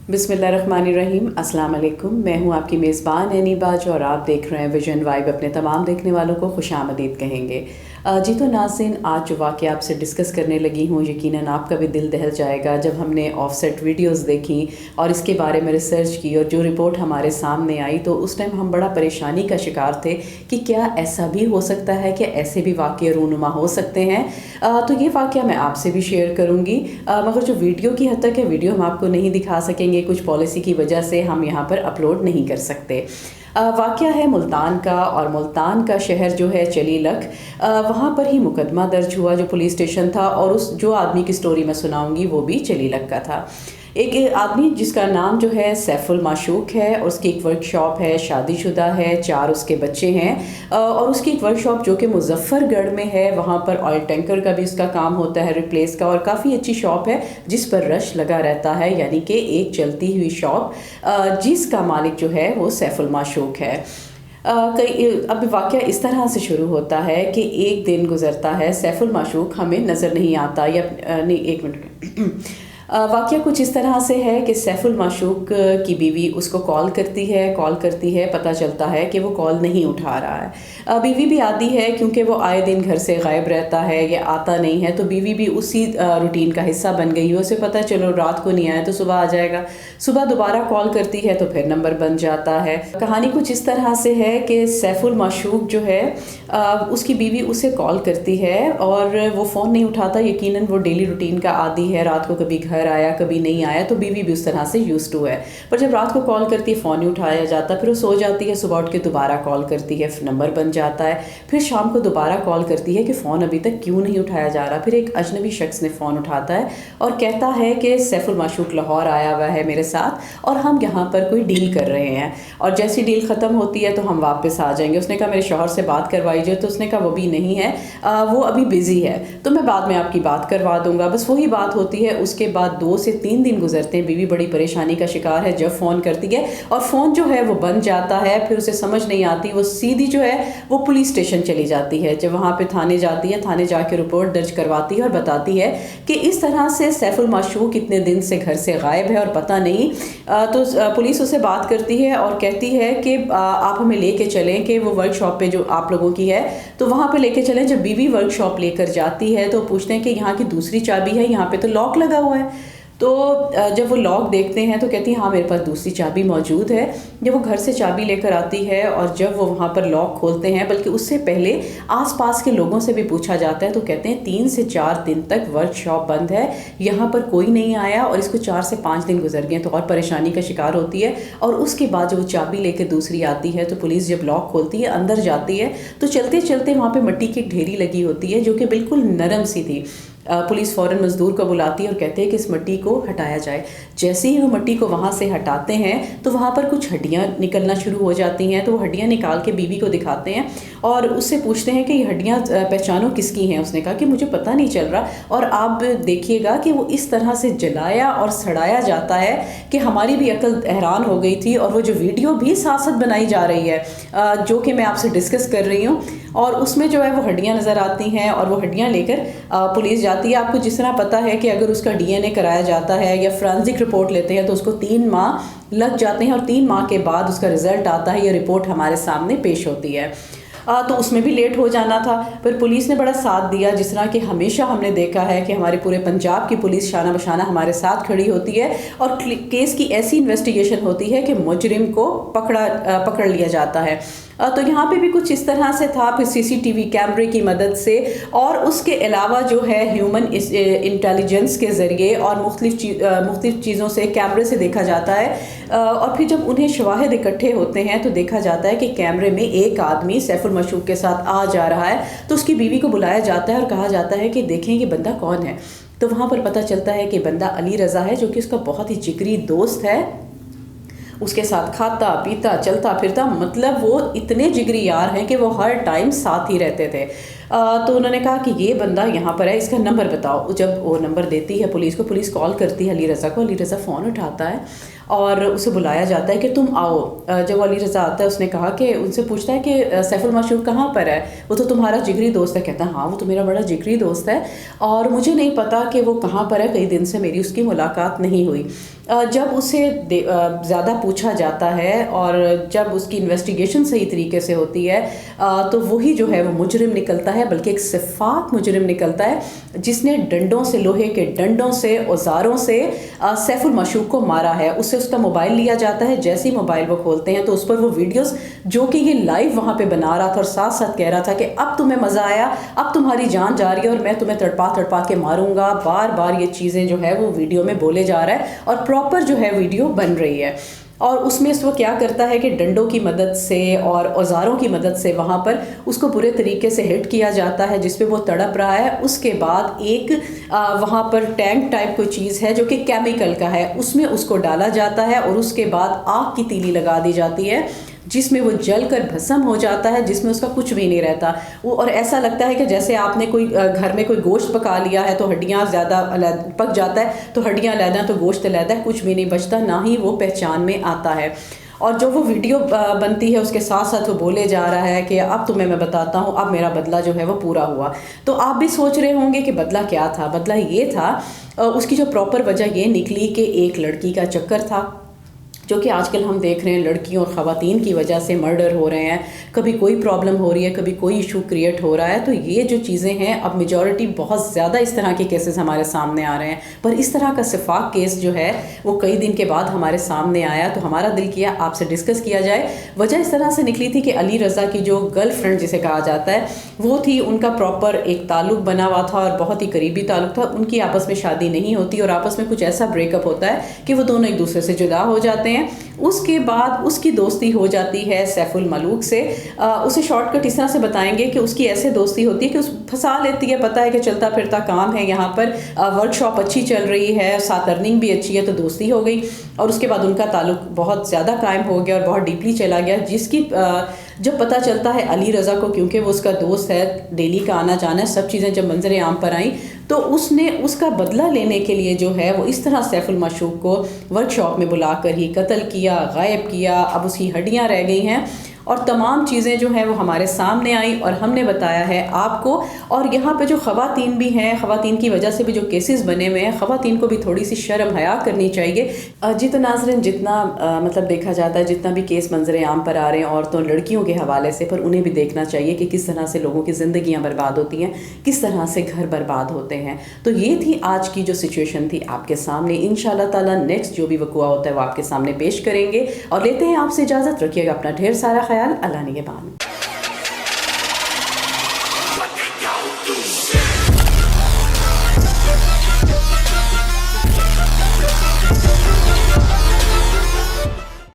बिस्मिल्लाहिर्रहमानिर्रहीम। अस्सलाम वालेकुम। मैं हूं आपकी मेज़बान एनी बाज और आप देख रहे हैं विजन वाइब। अपने तमाम देखने वालों को खुशामदीद कहेंगे। जी तो नाज़रीन, आज जो वाक़या आपसे डिस्कस करने लगी हूँ, यकीनन आपका भी दिल दहल जाएगा जब हमने ऑफसेट वीडियोस देखी और इसके बारे में रिसर्च की और जो रिपोर्ट हमारे सामने आई तो उस टाइम हम बड़ा परेशानी का शिकार थे कि क्या ऐसा भी हो सकता है कि ऐसे भी वाक़ये रूनुमा हो सकते हैं। तो ये वाक़या मैं आपसे भी शेयर करूँगी, मगर जो वीडियो की हद तक है, वीडियो हम आपको नहीं दिखा सकेंगे, कुछ पॉलिसी की वजह से हम यहाँ पर अपलोड नहीं कर सकते। वाक़या है मुल्तान का, और मुल्तान का शहर जो है चलीलख, वहाँ पर ही मुकदमा दर्ज हुआ जो पुलिस स्टेशन था, और उस जो आदमी की स्टोरी मैं सुनाऊंगी वो भी चलीलख का था। एक आदमी जिसका नाम जो है सैफुल माशूक है, और उसकी एक वर्कशॉप है, शादीशुदा है, 4 उसके बच्चे हैं, और उसकी एक वर्कशॉप जो कि मुजफ्फरगढ़ में है, वहाँ पर ऑयल टैंकर का भी उसका काम होता है, रिप्लेस का, और काफ़ी अच्छी शॉप है जिस पर रश लगा रहता है, यानी कि एक चलती हुई शॉप जिसका मालिक जो है वो सैफुल माशूक है। अब वाक़या इस तरह से शुरू होता है कि एक दिन गुज़रता है, सैफुल माशूक हमें नज़र नहीं आता, या नहीं, एक मिनट वाक़या कुछ इस तरह से है कि सैफुल माशूक की बीवी उसको कॉल करती है, पता चलता है कि वो कॉल नहीं उठा रहा है। बीवी भी आती है, क्योंकि वो आए दिन घर से गायब रहता है या आता नहीं है, तो बीवी भी उसी रूटीन का हिस्सा बन गई है। उसे पता चलो रात को नहीं आया तो सुबह आ जाएगा, सुबह दोबारा कॉल करती है तो फिर नंबर बन जाता है। कहानी कुछ इस तरह से है कि सैफुल माशूक जो है, उसकी बीवी उसे कॉल करती है और वो फ़ोन नहीं उठाता। यकीनन वो डेली रूटीन का आदी है, रात को कभी घर आया कभी नहीं आया, तो बीवी भी उस तरह से यूज्ड टू है। पर जब रात को कॉल करती है फ़ोन नहीं उठाया जाता, फिर वो सो जाती है, सुबह उठ के दोबारा कॉल करती है, नंबर बन जाता है, फिर शाम को दोबारा कॉल करती है कि फ़ोन अभी तक क्यों नहीं उठाया जा रहा। फिर एक अजनबी शख्स ने फ़ोन उठाता है और कहता है कि सैफुल माशूक लाहौर आया हुआ है मेरे साथ और हम यहाँ पर कोई डील कर रहे हैं, और जैसी डील ख़त्म होती है तो हम वापस आ जाएंगे। उसने कहा मेरे शौहर से बात करवाइए, तो उसने कहा वो भी नहीं है, वो अभी बिज़ी है, तो मैं बाद में आपकी बात करवा दूंगा। बस वही बात होती है। उसके बाद 2 से 3 दिन गुजरते हैं, बीवी बड़ी परेशानी का शिकार है। जब फ़ोन करती है और फ़ोन जो है वो बन जाता है, फिर उसे समझ नहीं आती, वो सीधी जो है वो पुलिस स्टेशन चली जाती है। जब वहाँ पे थाने जाती है, थाने जाके रिपोर्ट दर्ज करवाती है और बताती है कि इस तरह से सैफुल माशूक इतने दिन से घर से गायब है और पता नहीं। तो पुलिस उससे बात करती है और कहती है कि आप हमें लेके चलें कि वो वर्कशॉप पे जो आप लोगों की है, तो वहाँ पे लेके चलें। जब बीवी वर्कशॉप लेकर जाती है तो पूछते हैं कि यहाँ की दूसरी चाबी है, यहाँ पे तो लॉक लगा हुआ है। तो जब वो लॉक देखते हैं तो कहती है हाँ मेरे पास दूसरी चाबी मौजूद है। जब वो घर से चाबी लेकर आती है और जब वो वहाँ पर लॉक खोलते हैं, बल्कि उससे पहले आसपास के लोगों से भी पूछा जाता है, तो कहते हैं 3 से 4 दिन तक वर्कशॉप बंद है, यहाँ पर कोई नहीं आया, और इसको 4 से 5 दिन गुजर गए, तो और परेशानी का शिकार होती है। और उसके बाद जब वो चाबी लेकर दूसरी आती है तो पुलिस जब लॉक खोलती है, अंदर जाती है, तो चलते चलते वहाँ पर मिट्टी की एक ढेरी लगी होती है जो कि बिल्कुल नरम सी थी। पुलिस फ़ौरन मज़दूर को बुलाती है और कहते हैं कि इस मिट्टी को हटाया जाए। जैसे ही वो मिट्टी को वहाँ से हटाते हैं तो वहाँ पर कुछ हड्डियाँ निकलना शुरू हो जाती हैं। तो वो हड्डियाँ निकाल के बीवी को दिखाते हैं और उससे पूछते हैं कि ये हड्डियाँ पहचानो किसकी हैं। उसने कहा कि मुझे पता नहीं चल रहा, और आप देखिएगा कि वो इस तरह से जलाया और सड़ाया जाता है कि हमारी भी अकल हैरान हो गई थी। और वो जो वीडियो भी साथ साथ बनाई जा रही है, जो कि मैं आपसे डिस्कस कर रही हूँ, और उसमें जो है वो हड्डियाँ नज़र आती हैं और वो हड्डियाँ लेकर पुलिस जाती है। आपको जिस तरह पता है कि अगर उसका DNA कराया जाता है या फोरेंसिक रिपोर्ट लेते हैं तो उसको 3 माह लग जाते हैं, और 3 माह के बाद उसका रिज़ल्ट आता है, ये रिपोर्ट हमारे सामने पेश होती है। तो उसमें भी लेट हो जाना था, पर पुलिस ने बड़ा साथ दिया। जिस तरह कि हमेशा हमने देखा है कि हमारे पूरे पंजाब की पुलिस शाना बशाना हमारे साथ खड़ी होती है, और केस की ऐसी इन्वेस्टिगेशन होती है कि मुजरिम को पकड़ लिया जाता है। तो यहाँ पे भी कुछ इस तरह से था। फिर CCTV कैमरे की मदद से, और उसके अलावा जो है ह्यूमन इंटेलिजेंस के ज़रिए और मुख्तलिफ चीज़ों से, कैमरे से देखा जाता है। और फिर जब उन्हें शवाहिद इकट्ठे होते हैं तो देखा जाता है कि कैमरे में एक आदमी सैफुल माशूक के साथ आ जा रहा है। तो उसकी बीवी को बुलाया जाता है और कहा जाता है कि देखें ये बंदा कौन है। तो वहाँ पर पता चलता है कि बंदा अली रज़ा है, जो कि उसका बहुत ही जिगरी दोस्त है। उसके साथ खाता पीता चलता फिरता, मतलब वो इतने जिगरी यार हैं कि वो हर टाइम साथ ही रहते थे। تو انہوں نے کہا کہ یہ بندہ یہاں پر ہے، اس کا نمبر بتاؤ. جب وہ نمبر دیتی ہے پولیس کو، پولیس کال کرتی ہے علی رضا کو، علی رضا فون اٹھاتا ہے اور اسے بلایا جاتا ہے کہ تم آؤ. جب علی رضا آتا ہے اس نے کہا کہ ان سے پوچھتا ہے کہ سیف المعشوق کہاں پر ہے، وہ تو تمہارا جگری دوست ہے. کہتا ہے ہاں وہ تو میرا بڑا جگری دوست ہے اور مجھے نہیں پتا کہ وہ کہاں پر ہے، کئی دن سے میری اس کی ملاقات نہیں ہوئی. جب اسے زیادہ پوچھا جاتا ہے اور جب اس کی انویسٹیگیشن صحیح طریقے سے ہوتی ہے تو وہی جو ہے وہ مجرم نکلتا ہے، بلکہ ایک شفاف مجرم نکلتا ہے جس نے ڈنڈوں سے، لوہے کے ڈنڈوں سے، اوزاروں سے سیف المعشوق کو مارا ہے. اسے اس کا موبائل لیا جاتا ہے. جیسے ہی موبائل وہ کھولتے ہیں تو اس پر وہ ویڈیوز جو کہ یہ لائیو وہاں پہ بنا رہا تھا اور ساتھ ساتھ کہہ رہا تھا کہ اب تمہیں مزہ آیا، اب تمہاری جان جا رہی ہے اور میں تمہیں تڑپا کے ماروں گا، بار بار یہ چیزیں جو ہے وہ ویڈیو میں بولے جا رہا ہے اور پراپر جو ہے ویڈیو بن رہی ہے. اور اس میں وہ کیا کرتا ہے کہ ڈنڈوں کی مدد سے اور اوزاروں کی مدد سے وہاں پر اس کو برے طریقے سے ہٹ کیا جاتا ہے جس پہ وہ تڑپ رہا ہے. اس کے بعد ایک وہاں پر ٹینک ٹائپ کوئی چیز ہے جو کہ کیمیکل کا ہے، اس میں اس کو ڈالا جاتا ہے اور اس کے بعد آگ کی تیلی لگا دی جاتی ہے جس میں وہ جل کر بھسم ہو جاتا ہے، جس میں اس کا کچھ بھی نہیں رہتا. وہ اور ایسا لگتا ہے کہ جیسے آپ نے کوئی گھر میں کوئی گوشت پکا لیا ہے تو ہڈیاں زیادہ پک جاتا ہے تو ہڈیاں علیحدہ تو گوشت علیحدہ ہے، کچھ بھی نہیں بچتا، نہ ہی وہ پہچان میں آتا ہے. اور جو وہ ویڈیو بنتی ہے اس کے ساتھ ساتھ وہ بولے جا رہا ہے کہ اب تمہیں میں بتاتا ہوں، اب میرا بدلہ جو ہے وہ پورا ہوا. تو آپ بھی سوچ رہے ہوں گے کہ بدلہ کیا تھا. بدلہ یہ تھا، اس کی جو پراپر وجہ یہ نکلی کہ ایک لڑکی کا چکر تھا، جو کہ آج کل ہم دیکھ رہے ہیں لڑکیوں اور خواتین کی وجہ سے مرڈر ہو رہے ہیں، کبھی کوئی پرابلم ہو رہی ہے، کبھی کوئی ایشو کریٹ ہو رہا ہے. تو یہ جو چیزیں ہیں اب میجورٹی بہت زیادہ اس طرح کے کیسز ہمارے سامنے آ رہے ہیں، پر اس طرح کا شفاف کیس جو ہے وہ کئی دن کے بعد ہمارے سامنے آیا تو ہمارا دل کیا آپ سے ڈسکس کیا جائے. وجہ اس طرح سے نکلی تھی کہ علی رضا کی جو گرل فرینڈ جسے کہا جاتا ہے وہ تھی، ان کا پراپر ایک تعلق بنا ہوا تھا اور بہت ہی قریبی تعلق تھا. ان کی آپس میں شادی نہیں ہوتی اور آپس میں کچھ ایسا بریک اپ ہوتا ہے کہ وہ دونوں ایک دوسرے سے جدا ہو جاتے ہیں. اس کے بعد اس کی دوستی ہو جاتی ہے سیف الملوک سے. اسے شارٹ کٹ اس طرح سے بتائیں گے کہ اس کی ایسے دوستی ہوتی ہے کہ اس پھنسا لیتی ہے، پتہ ہے کہ چلتا پھرتا کام ہے، یہاں پر ورک شاپ اچھی چل رہی ہے، ساتھ ارننگ بھی اچھی ہے، تو دوستی ہو گئی. اور اس کے بعد ان کا تعلق بہت زیادہ قائم ہو گیا اور بہت ڈیپلی چلا گیا، جس کی جب پتہ چلتا ہے علی رضا کو، کیونکہ وہ اس کا دوست ہے، ڈیلی کا آنا جانا ہے، سب چیزیں جب منظر عام پر آئیں تو اس نے اس کا بدلہ لینے کے لیے جو ہے وہ اس طرح سیف المعشوق کو ورک شاپ میں بلا کر ہی قتل کیا، غائب کیا. اب اس کی ہڈیاں رہ گئی ہیں اور تمام چیزیں جو ہیں وہ ہمارے سامنے آئیں اور ہم نے بتایا ہے آپ کو. اور یہاں پہ جو خواتین بھی ہیں، خواتین کی وجہ سے بھی جو کیسز بنے ہوئے ہیں، خواتین کو بھی تھوڑی سی شرم حیا کرنی چاہیے. جی تو ناظرین، جتنا مطلب دیکھا جاتا ہے، جتنا بھی کیس منظر عام پر آ رہے ہیں عورتوں لڑکیوں کے حوالے سے، پر انہیں بھی دیکھنا چاہیے کہ کس طرح سے لوگوں کی زندگیاں برباد ہوتی ہیں، کس طرح سے گھر برباد ہوتے ہیں. تو یہ تھی آج کی جو سچویشن تھی آپ کے سامنے. انشاءاللہ تعالیٰ نیکسٹ جو بھی وقوع ہوتا ہے وہ آپ کے سامنے پیش کریں گے. اور لیتے ہیں آپ سے اجازت، رکھیے گا اپنا ڈھیر سارا خیال. اللہ نگہبان.